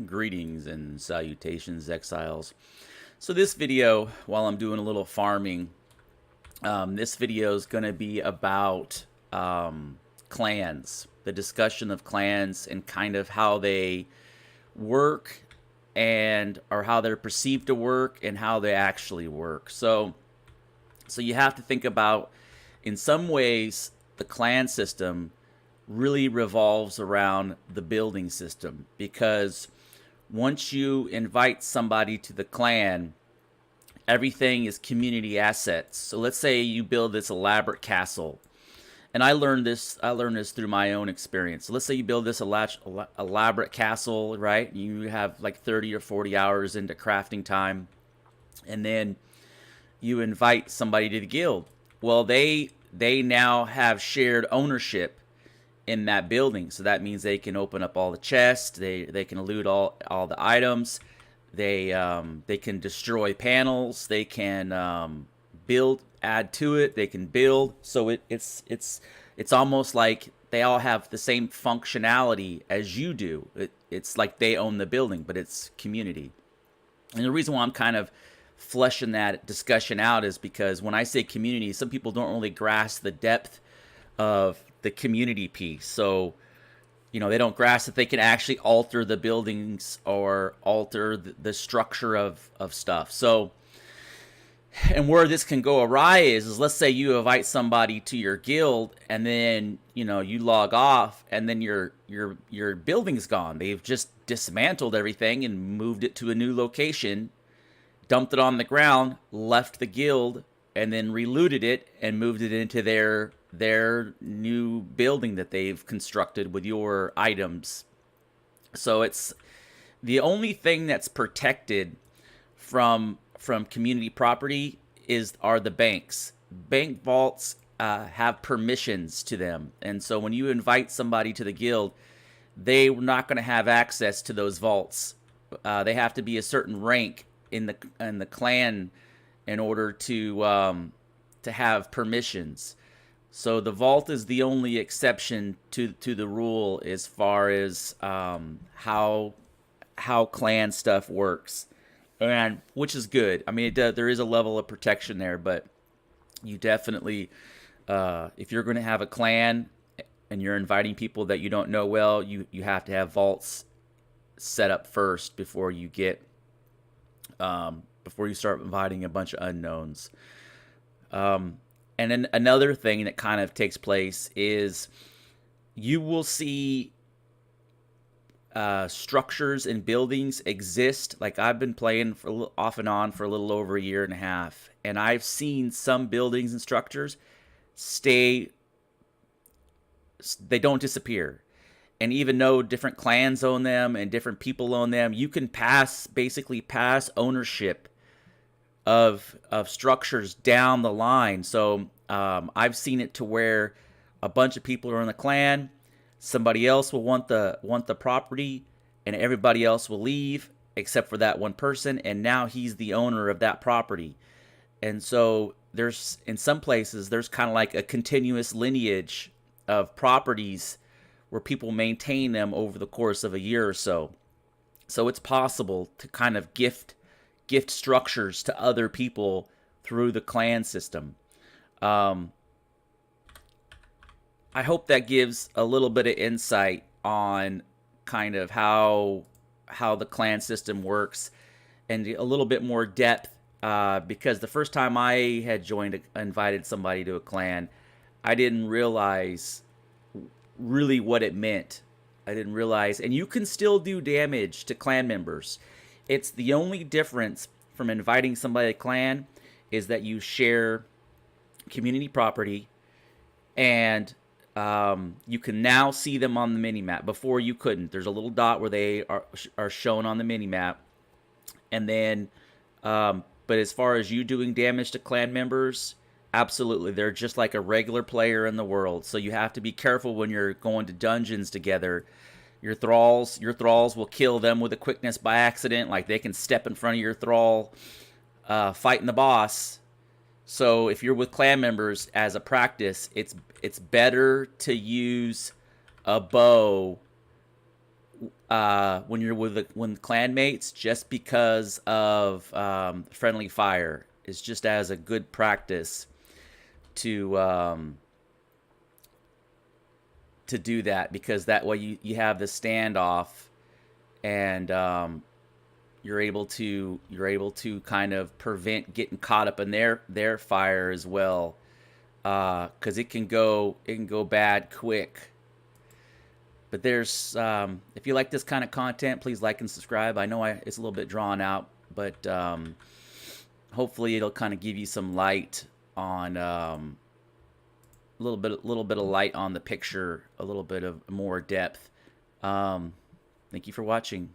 Greetings and salutations, exiles. So this video, while I'm doing a little farming, this video is going to be about clans, the discussion of clans and kind of how they work and or how they're perceived to work and how they actually work. So you have to think about, in some ways, the clan system really revolves around the building system, because once you invite somebody to the clan, everything is community assets. So let's say you build this elaborate castle, and I learned this through my own experience. So let's say you build this elaborate castle, right? You have like 30 or 40 hours into crafting time, and then you invite somebody to the guild. Well, they now have shared ownership in that building. So that means they can open up all the chests, they can loot all the items, they can destroy panels, they can build, add to it, they can build. So it's almost like they all have the same functionality as you do. It's like they own the building, but it's community. And the reason why I'm kind of fleshing that discussion out is because when I say community, some people don't really grasp the depth of the community piece. So, they don't grasp that they can actually alter the buildings or alter the structure of stuff. So, and where this can go awry is let's say you invite somebody to your guild, and then you log off, and then your building's gone. They've just dismantled everything and moved it to a new location, dumped it on the ground, left the guild, and then relooted it and moved it into their new building that they've constructed with your items. So it's the only thing that's protected from community property are the banks. Bank vaults have permissions to them, and so when you invite somebody to the guild, they're not going to have access to those vaults. They have to be a certain rank in the clan in order to have permissions. So the vault is the only exception to the rule as far as how clan stuff works, and which is good. I mean, there is a level of protection there, but you definitely, if you're going to have a clan and you're inviting people that you don't know well, you have to have vaults set up first before you start inviting a bunch of unknowns. And then another thing that kind of takes place is you will see structures and buildings exist. Like, I've been playing off and on for a little over a year and a half, and I've seen some buildings and structures they don't disappear. And even though different clans own them and different people own them, you can basically pass ownership of structures down the line. So I've seen it to where a bunch of people are in the clan, somebody else will want the property, and everybody else will leave except for that one person, and now he's the owner of that property. And so there's, in some places, there's kind of like a continuous lineage of properties where people maintain them over the course of a year or so. So it's possible to kind of gift structures to other people through the clan system. I hope that gives a little bit of insight on kind of how the clan system works, and a little bit more depth, because the first time I had invited somebody to a clan, I didn't realize really what it meant. I didn't realize, and you can still do damage to clan members. It's the only difference from inviting somebody to clan is that you share community property, and you can now see them on the mini map. Before you couldn't. There's a little dot where they are shown on the mini map, and then but as far as you doing damage to clan members, absolutely, they're just like a regular player in the world. So you have to be careful when you're going to dungeons together. Your thralls will kill them with a quickness by accident. Like, they can step in front of your thrall fighting the boss. So if you're with clan members as a practice, it's better to use a bow when you're with when clanmates, just because of friendly fire. Is just as a good practice to do that, because that way you have the standoff, and you're able to kind of prevent getting caught up in their fire as well, because it can go bad quick. But there's if you like this kind of content, please like and subscribe. I know it's a little bit drawn out, but hopefully it'll kind of give you some light on a little bit of light on the picture, a little bit of more depth. Thank you for watching.